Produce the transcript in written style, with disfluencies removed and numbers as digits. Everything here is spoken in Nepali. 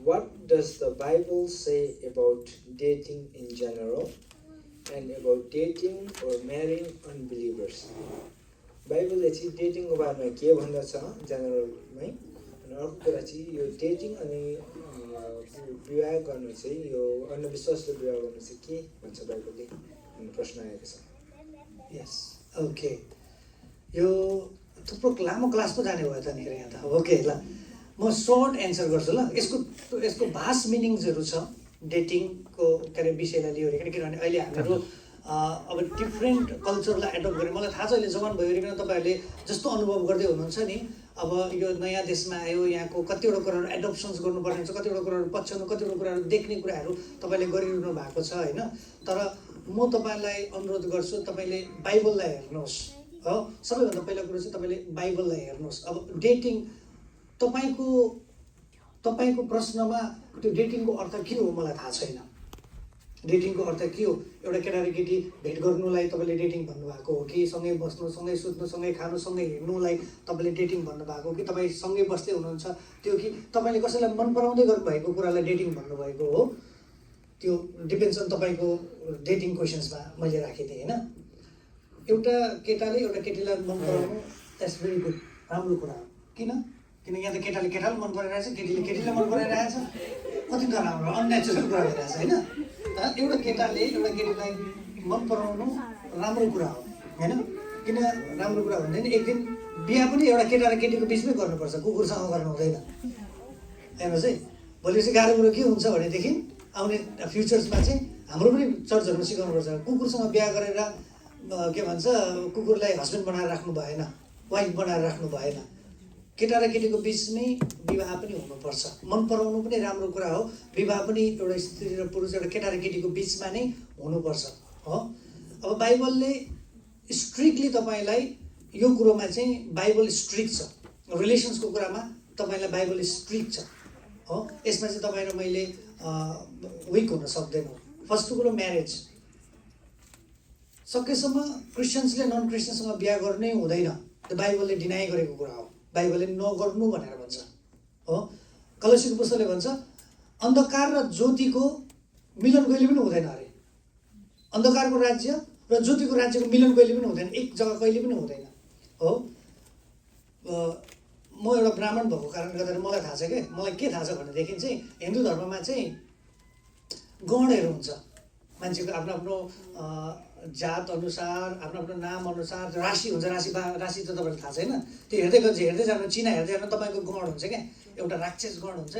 what does the Bible say about dating in general and about dating or marrying unbelievers? बाइबलले चाहिँ डेटिङको बारेमा के भन्दछ जेनरलमै, अनि अर्को कुरा चाहिँ यो डेटिङ अनि विवाह गर्नु चाहिँ यो अन्धविश्वासले विवाह गर्नु चाहिँ के भन्छ बाइबलले भन्ने प्रश्न आएको छ। यस, ओके, यो थुप्रो लामो क्लास पो जाने भयो त नि यहाँ त। ओके ल, म सर्ट एन्सर गर्छु ल। यसको भास्ट मिनिङ्सहरू छ डेटिङको के अरे विषयलाई लिएर, किनभने अहिले हामीहरू अब डिफ्रेन्ट कल्चरलाई एडप्ट गरेँ। मलाई थाहा छ अहिले जवान भइकन तपाईँहरूले जस्तो अनुभव गर्दै हुनुहुन्छ नि, अब यो नयाँ देशमा आयो, यहाँको कतिवटा कुराहरू एडप्सन्स गर्नुपर्ने हुन्छ, कतिवटा कुराहरू पछ्याउनु, कतिवटा कुराहरू देख्ने कुराहरू तपाईँले गरिरहनु भएको छ होइन। तर म तपाईँलाई अनुरोध गर्छु, तपाईँले बाइबललाई हेर्नुहोस् हो। सबैभन्दा पहिला कुरो चाहिँ तपाईँले बाइबललाई हेर्नुहोस्। अब डेटिङ तपाईँको प्रश्नमा त्यो डेटिङको अर्थ के हो मलाई थाहा छैन। डेटिङको अर्थ के हो? एउटा केटा र केटी भेट गर्नुलाई तपाईँले डेटिङ भन्नुभएको हो कि सँगै बस्नु, सँगै सुत्नु, सँगै खानु, सँगै हिँड्नुलाई तपाईँले डेटिङ भन्नुभएको हो कि तपाईँ सँगै बस्दै हुनुहुन्छ त्यो, कि तपाईँले कसैलाई मन पराउँदै गर्नुभएको कुरालाई डेटिङ भन्नुभएको हो? त्यो डिपेन्ड्स अन तपाईँको डेटिङ क्वेसन्समा मैले राखेको थिएँ होइन। एउटा केटाले एउटा केटीलाई मन पराउनु द्याट्स भेरी गुड, राम्रो कुरा हो। किन यहाँ त केटाले केटालाई मन पराइरहेछ, केटीले केटीलाई मन पराइरहेछ, कति त राम्रो अननेचुरल कुरा भइरहेछ होइन। एउटा केटाले एउटा केटीलाई मन पराउनु राम्रो कुरा हो होइन। किन राम्रो कुरा हुँदैन? एक दिन बिहा पनि एउटा केटा र केटीको बिचमै गर्नुपर्छ, कुकुरसँग गर्नु हुँदैन। हेर्नुहोस् है, भोलि चाहिँ गाह्रो कुरो के हुन्छ भनेदेखि आउने फ्युचर्समा चाहिँ हाम्रो पनि चर्चहरूमा सिकाउनुपर्छ, कुकुरसँग बिहा गरेर के भन्छ कुकुरलाई हस्बेन्ड बनाएर राख्नु भएन, वाइफ बनाएर राख्नु भएन। केटा र केटीको बिचमै विवाह पनि हुनुपर्छ। मन पराउनु पनि राम्रो कुरा हो, विवाह पनि एउटा स्त्री र पुरुष, एउटा केटा र केटीको बिचमा नै हुनुपर्छ हो। अब बाइबलले स्ट्रिक्टली तपाईँलाई यो कुरोमा चाहिँ बाइबल स्ट्रिक्ट छ, रिलेसन्सको कुरामा तपाईँलाई बाइबल स्ट्रिक्ट छ हो। यसमा चाहिँ तपाईँ र मैले विक हुन सक्दैनौँ। फर्स्ट कुरो म्यारेज, सकेसम्म क्रिस्चियन्सले नन क्रिस्चियनसँग बिहा गर्नै हुँदैन, त्यो बाइबलले डिनाइ गरेको कुरा हो। बाइबलले नगर्नु भनेर भन्छ हो। कलसीको पुस्तकले भन्छ अन्धकार र ज्योतिको मिलन कहिले पनि हुँदैन अरे। अन्धकारको राज्य र ज्योतिको राज्यको मिलन कहिले पनि हुँदैन, एक जग्गा कहिले पनि हुँदैन हो। म एउटा ब्राह्मण भएको कारणले गर्दा मलाई थाहा छ क्या, मलाई के थाहा छ भनेदेखि चाहिँ हिन्दू धर्ममा चाहिँ गणहरू हुन्छ, मान्छेको आफ्नो आफ्नो जात अनुसार, आफ्नो आफ्नो नाम अनुसार राशि हुन्छ। राशि त तपाईँलाई थाहा छैन, त्यो हेर्दै जानु, चिना हेर्दै जानु, तपाईँको गण हुन्छ क्या। एउटा राक्षस गण हुन्छ,